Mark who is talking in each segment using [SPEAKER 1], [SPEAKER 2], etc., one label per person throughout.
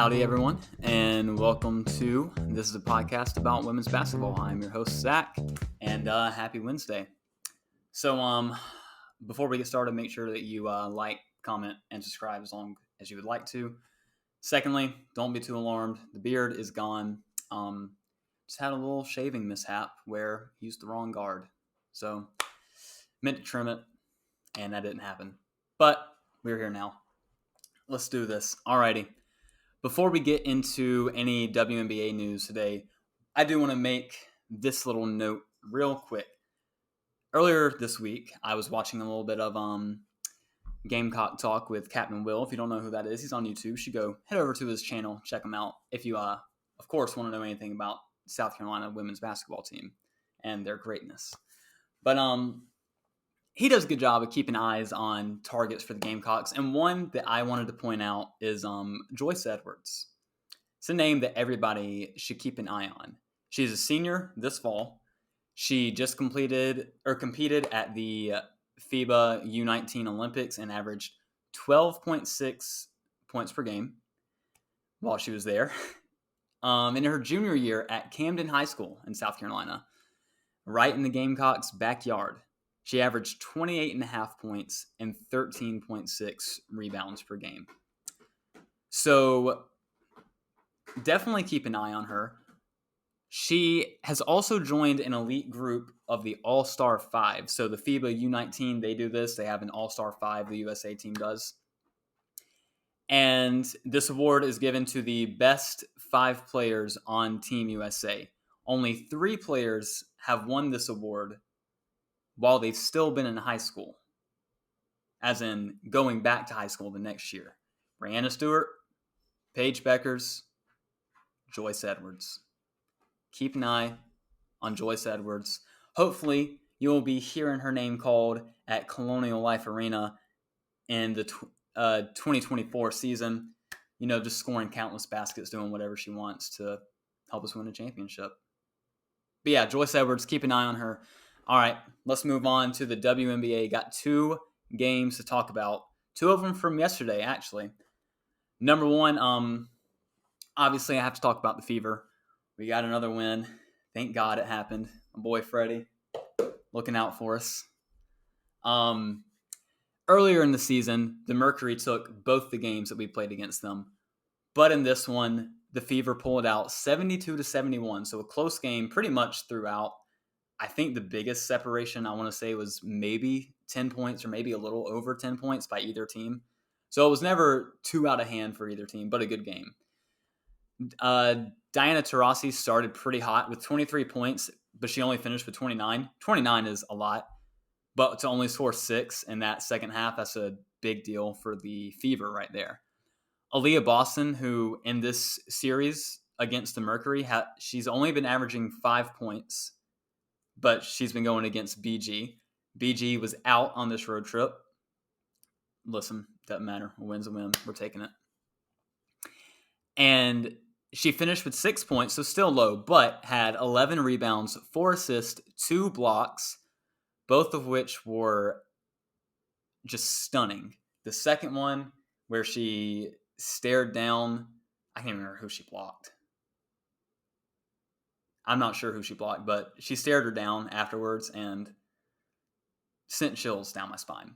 [SPEAKER 1] Howdy, everyone, and welcome to this is a podcast about women's basketball. I'm your host, Zach, and happy Wednesday. So, before we get started, make sure that you like, comment, and subscribe as long as you would like to. Secondly, don't be too alarmed. The beard is gone. Just had a little shaving mishap where I used the wrong guard. So, meant to trim it, and that didn't happen. But we're here now. Let's do this. Alrighty. Before we get into any WNBA news today, I do want to make this little note real quick. Earlier this week, I was watching a little bit of Gamecock Talk with Captain Will. If you don't know who that is, he's on YouTube. You should go head over to his channel, check him out. If you, of course, want to know anything about South Carolina women's basketball team and their greatness. But he does a good job of keeping eyes on targets for the Gamecocks. And one that I wanted to point out is Joyce Edwards. It's a name that everybody should keep an eye on. She's a senior this fall. She just competed at the FIBA U19 Olympics and averaged 12.6 points per game while she was there. In her junior year at Camden High School in South Carolina, right in the Gamecocks' backyard, she averaged 28.5 points and 13.6 rebounds per game. So definitely keep an eye on her. She has also joined an elite group of the All-Star 5. So the FIBA U19, they do this. They have an All-Star 5, the USA team does. And this award is given to the best 5 players on Team USA. Only 3 players have won this award while they've still been in high school, as in going back to high school the next year. Brianna Stewart, Paige Beckers, Joyce Edwards. Keep an eye on Joyce Edwards. Hopefully, you will be hearing her name called at Colonial Life Arena in the 2024 season. You know, just scoring countless baskets, doing whatever she wants to help us win a championship. But yeah, Joyce Edwards, keep an eye on her. All right, let's move on to the WNBA. Got 2 games to talk about. 2 of them from yesterday, actually. Number 1, obviously I have to talk about the Fever. We got another win. Thank God it happened. My boy Freddie looking out for us. Earlier in the season, the Mercury took both the games that we played against them. But in this one, the Fever pulled out 72-71. So a close game pretty much throughout. I think the biggest separation I want to say was maybe 10 points or maybe a little over 10 points by either team. So it was never too out of hand for either team, but a good game. Diana Taurasi started pretty hot with 23 points, but she only finished with 29. 29 is a lot, but to only score 6 in that second half, that's a big deal for the Fever right there. Aaliyah Boston, who in this series against the Mercury, she's only been averaging 5 points, but she's been going against BG. BG was out on this road trip. Listen, doesn't matter. A win's a win. We're taking it. And she finished with 6 points, so still low, but had 11 rebounds, 4 assists, 2 blocks, both of which were just stunning. The second one, where she stared down, I can't remember who she blocked. I'm not sure who she blocked, but she stared her down afterwards and sent chills down my spine.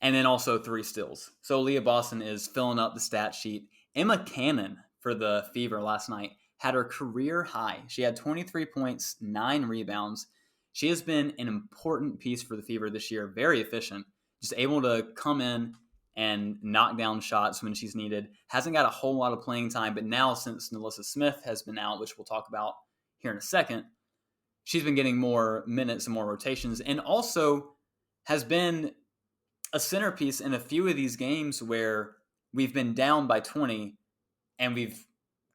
[SPEAKER 1] And then also 3 steals. So Leah Boston is filling up the stat sheet. Emma Cannon for the Fever last night had her career high. She had 23 points, 9 rebounds. She has been an important piece for the Fever this year. Very efficient. Just able to come in and knock down shots when she's needed. Hasn't got a whole lot of playing time, but now since Alyssa Smith has been out, which we'll talk about here in a second, she's been getting more minutes and more rotations, and also has been a centerpiece in a few of these games where we've been down by 20 and we've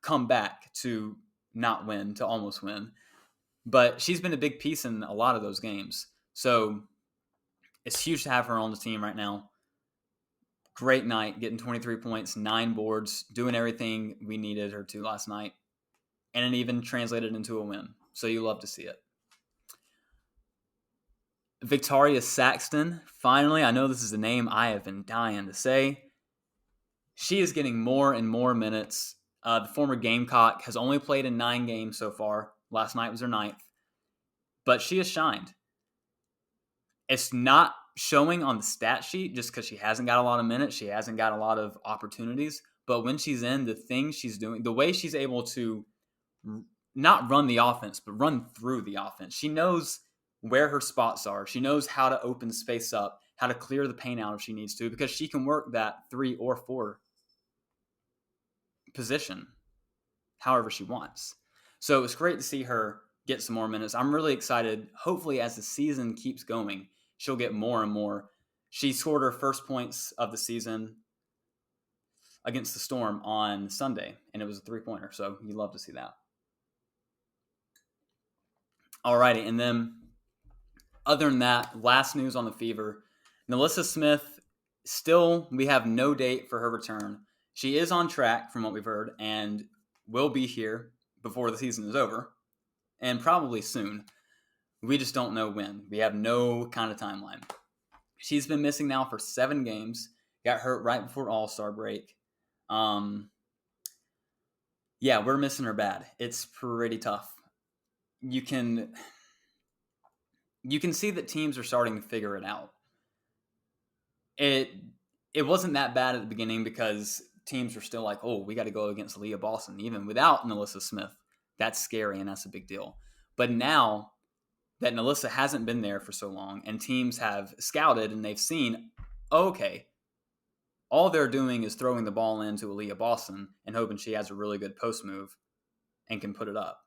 [SPEAKER 1] come back to not win, to almost win. But she's been a big piece in a lot of those games. So it's huge to have her on the team right now. Great night, getting 23 points, 9 boards, doing everything we needed her to last night. And it even translated into a win. So you love to see it. Victoria Saxton, finally, I know this is a name I have been dying to say. She is getting more and more minutes. The former Gamecock has only played in 9 games so far. Last night was her 9th. But she has shined. It's not showing on the stat sheet just because she hasn't got a lot of minutes. She hasn't got a lot of opportunities. But when she's in, the things she's doing, the way she's able to not run the offense, but run through the offense. She knows where her spots are. She knows how to open space up, how to clear the paint out if she needs to, because she can work that 3 or 4 position however she wants. So it's great to see her get some more minutes. I'm really excited. Hopefully, as the season keeps going, she'll get more and more. She scored her first points of the season against the Storm on Sunday, and it was a 3-pointer. So you love to see that. Alrighty, and then other than that, last news on the Fever. Alyssa Smith, still, we have no date for her return. She is on track from what we've heard and will be here before the season is over and probably soon. We just don't know when. We have no kind of timeline. She's been missing now for 7 games. Got hurt right before All-Star break. Yeah, we're missing her bad. It's pretty tough. You can see that teams are starting to figure it out. It wasn't that bad at the beginning because teams were still like, oh, we got to go against Leah Boston. Even without Alyssa Smith, that's scary and that's a big deal. But now that Alyssa hasn't been there for so long and teams have scouted and they've seen, okay, all they're doing is throwing the ball into Leah Boston and hoping she has a really good post move and can put it up.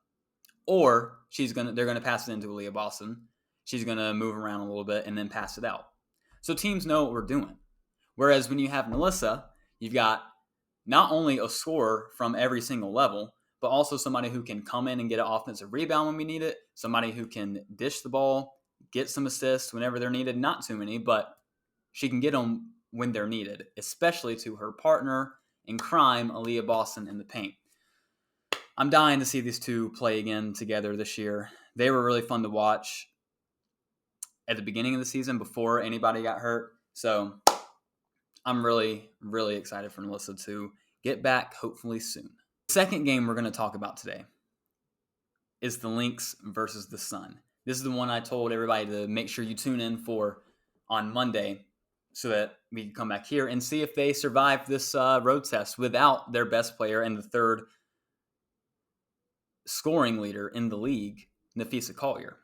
[SPEAKER 1] Or they're gonna pass it into Leah Boston. She's gonna move around a little bit and then pass it out. So teams know what we're doing. Whereas when you have Alyssa, you've got not only a scorer from every single level, but also somebody who can come in and get an offensive rebound when we need it, somebody who can dish the ball, get some assists whenever they're needed, not too many, but she can get them when they're needed, especially to her partner in crime, Leah Boston, in the paint. I'm dying to see these two play again together this year. They were really fun to watch at the beginning of the season before anybody got hurt. So I'm really, really excited for Alyssa to get back hopefully soon. The second game we're going to talk about today is the Lynx versus the Sun. This is the one I told everybody to make sure you tune in for on Monday so that we can come back here and see if they survive this road test without their best player and the third scoring leader in the league, Nafisa Collier.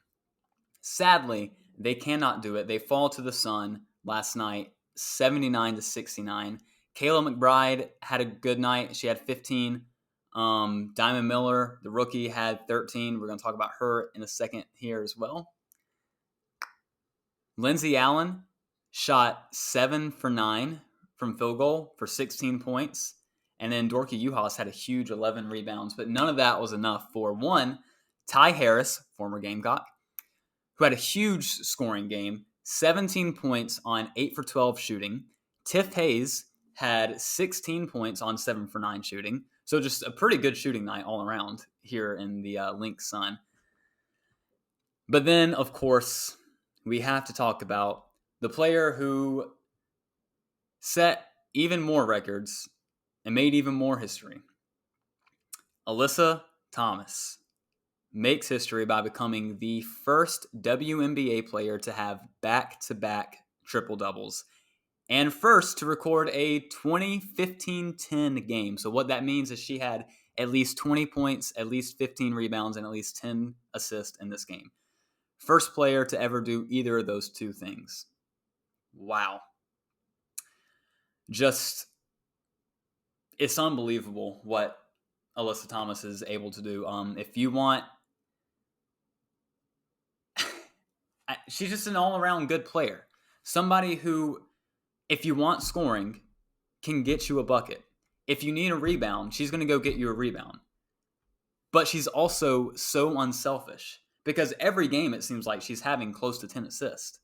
[SPEAKER 1] Sadly, they cannot do it. They fall to the Sun last night, 79-69. Kayla McBride had a good night. She had 15. Diamond Miller, the rookie, had 13. We're going to talk about her in a second here as well. Lindsay Allen shot 7 for 9 from field goal for 16 points. And then Dorky Uhas had a huge 11 rebounds. But none of that was enough for, one, Ty Harris, former Gamecock, who had a huge scoring game, 17 points on 8 for 12 shooting. Tiff Hayes had 16 points on 7 for 9 shooting. So just a pretty good shooting night all around here in the Lynx Sun. But then, of course, we have to talk about the player who set even more records and made even more history. Alyssa Thomas makes history by becoming the first WNBA player to have back-to-back triple-doubles and first to record a 20-15-10 game. So what that means is she had at least 20 points, at least 15 rebounds, and at least 10 assists in this game. First player to ever do either of those two things. Wow. Just, it's unbelievable what Alyssa Thomas is able to do. If you want, she's just an all-around good player. Somebody who, if you want scoring, can get you a bucket. If you need a rebound, she's going to go get you a rebound. But she's also so unselfish because every game it seems like she's having close to 10 assists.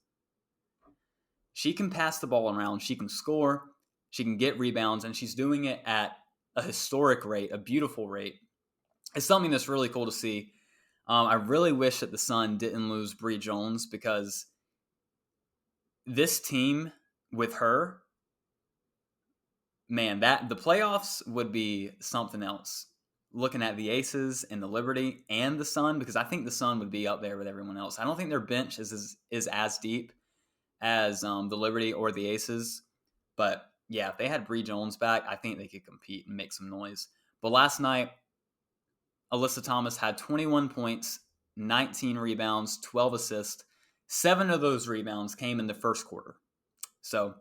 [SPEAKER 1] She can pass the ball around, she can score, she can get rebounds, and she's doing it at a historic rate, a beautiful rate. It's something that's really cool to see. I really wish that the Sun didn't lose Bree Jones because this team with her man, that the playoffs would be something else. Looking at the Aces and the Liberty and the Sun, because I think the Sun would be up there with everyone else. I don't think their bench is as deep as the Liberty or the Aces. But yeah, if they had Bree Jones back, I think they could compete and make some noise. But last night, Alyssa Thomas had 21 points, 19 rebounds, 12 assists. 7 of those rebounds came in the first quarter. So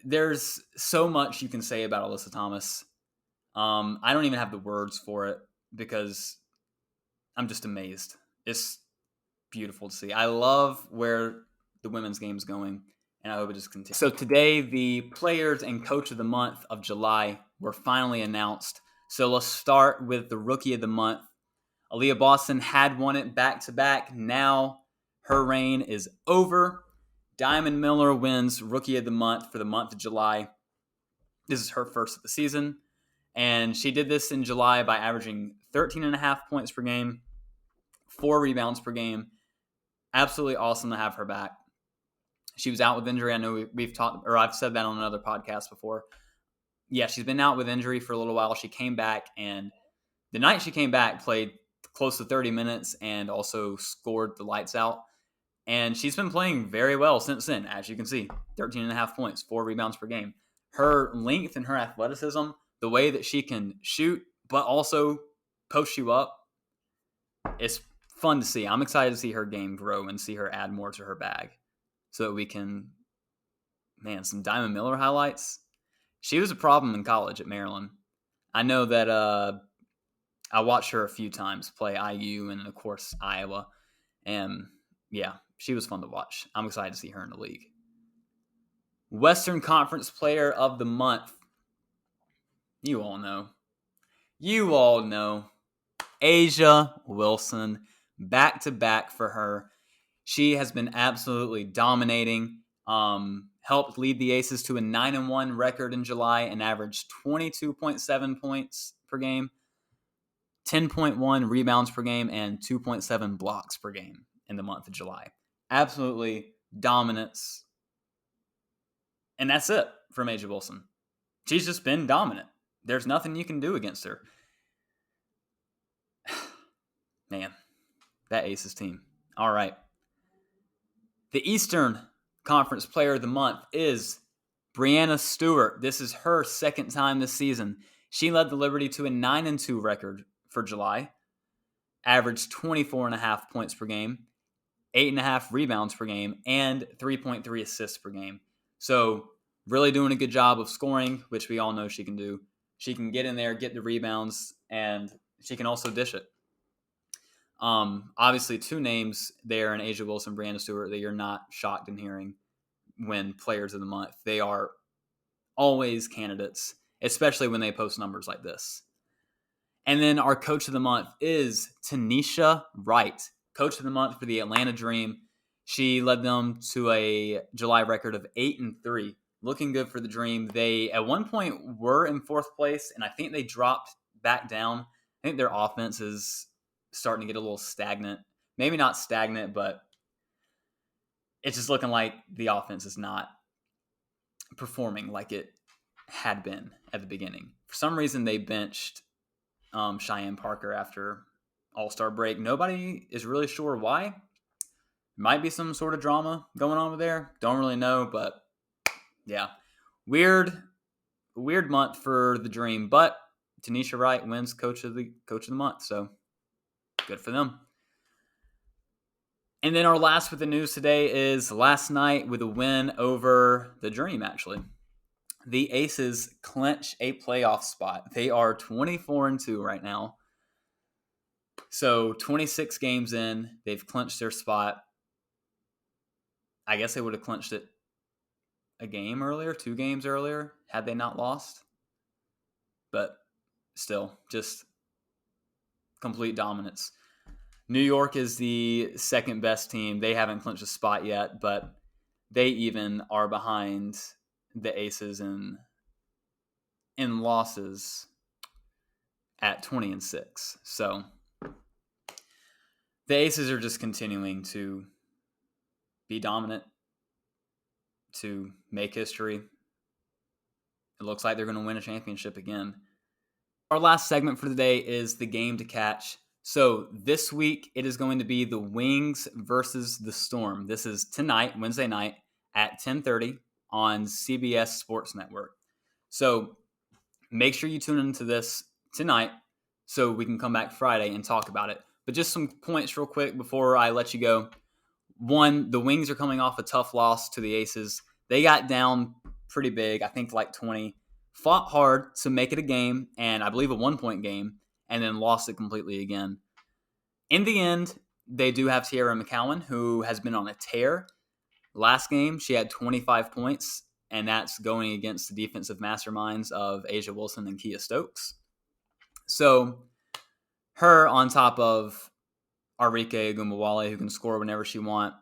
[SPEAKER 1] there's so much you can say about Alyssa Thomas. I don't even have the words for it because I'm just amazed. It's beautiful to see. I love where the women's game is going, and I hope it just continues. So today, the players and coach of the month of July were finally announced. So let's start with the rookie of the month. Aaliyah Boston had won it back-to-back. Now her reign is over. Diamond Miller wins rookie of the month for the month of July. This is her first of the season. And she did this in July by averaging 13.5 points per game, 4 rebounds per game. Absolutely awesome to have her back. She was out with injury. I know we've talked, or I've said that on another podcast before. Yeah, she's been out with injury for a little while. She came back, and the night she came back, played close to 30 minutes and also scored the lights out. And she's been playing very well since then, as you can see. 13.5 points, 4 rebounds per game. Her length and her athleticism, the way that she can shoot, but also post you up, it's fun to see. I'm excited to see her game grow and see her add more to her bag so that we can, some Diamond Miller highlights. She was a problem in college at Maryland. I know that I watched her a few times play IU and, of course, Iowa. And, yeah, she was fun to watch. I'm excited to see her in the league. Western Conference Player of the Month. You all know. A'ja Wilson, back-to-back for her. She has been absolutely dominating. Helped lead the Aces to a 9-1 record in July and averaged 22.7 points per game, 10.1 rebounds per game, and 2.7 blocks per game in the month of July. Absolutely dominance. And that's it from A'ja Wilson. She's just been dominant. There's nothing you can do against her. Man, that Aces team. All right. The Eastern Conference Player of the Month is Breanna Stewart. This is her second time this season. She led the Liberty to a 9-2 record for July, averaged 24.5 points per game, 8.5 rebounds per game, and 3.3 assists per game. So really doing a good job of scoring, which we all know she can do. She can get in there, get the rebounds, and she can also dish it. Obviously, 2 names there in A'ja Wilson, Breanna Stewart that you're not shocked in hearing when players of the month. They are always candidates, especially when they post numbers like this. And then our coach of the month is Tanisha Wright, coach of the month for the Atlanta Dream. She led them to a July record of 8-3, looking good for the Dream. They at one point were in 4th place, and I think they dropped back down. I think their offense is starting to get a little stagnant. Maybe not stagnant, but it's just looking like the offense is not performing like it had been at the beginning. For some reason, they benched Cheyenne Parker after All-Star break. Nobody is really sure why. Might be some sort of drama going on over there. Don't really know, but yeah. Weird month for the Dream, but Tanisha Wright wins coach of the month, so good for them. And then our last with the news today is last night with a win over the Dream, actually. The Aces clinch a playoff spot. They are 24-2 right now. So 26 games in, they've clinched their spot. I guess they would have clinched it a game earlier, 2 games earlier, had they not lost. But still, just complete dominance. New York is the second best team. They haven't clinched a spot yet, but they even are behind the Aces in losses at 20-6. So the Aces are just continuing to be dominant, to make history. looks like they're going to win a championship again. Our last segment for the day is the game to catch. So this week, it is going to be the Wings versus the Storm. This is tonight, Wednesday night, at 10:30 on CBS Sports Network. So make sure you tune into this tonight so we can come back Friday and talk about it. But just some points real quick before I let you go. One, the Wings are coming off a tough loss to the Aces. They got down pretty big, I think like 20. Fought hard to make it a game, and I believe a 1-point game, and then lost it completely again. In the end, they do have Tierra McCowan, who has been on a tear. Last game, she had 25 points, and that's going against the defensive masterminds of Asia Wilson and Kia Stokes. So her on top of Arike Ogunbowale, who can score whenever she wants.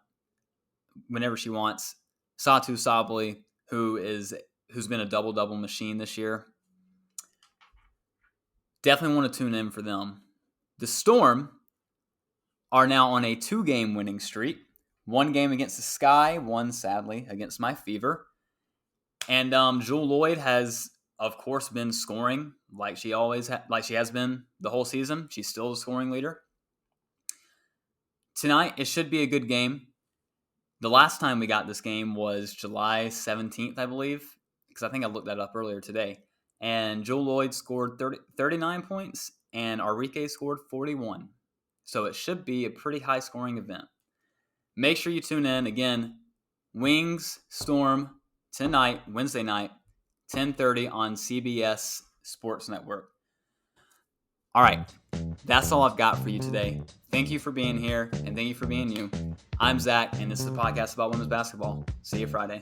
[SPEAKER 1] Satu Sabli, who's been a double-double machine this year. Definitely want to tune in for them. The Storm are now on a 2-game winning streak. 1 game against the Sky, 1 sadly against my Fever. And Jewel Lloyd has, of course, been scoring like she has been the whole season. She's still the scoring leader. Tonight, it should be a good game. The last time we got this game was July 17th, I believe, because I think I looked that up earlier today. And Jewel Lloyd scored 39 points, and Arike scored 41. So it should be a pretty high-scoring event. Make sure you tune in. Again, Wings, Storm, tonight, Wednesday night, 10:30 on CBS Sports Network. All right, that's all I've got for you today. Thank you for being here, and thank you for being you. I'm Zach, and this is a podcast about women's basketball. See you Friday.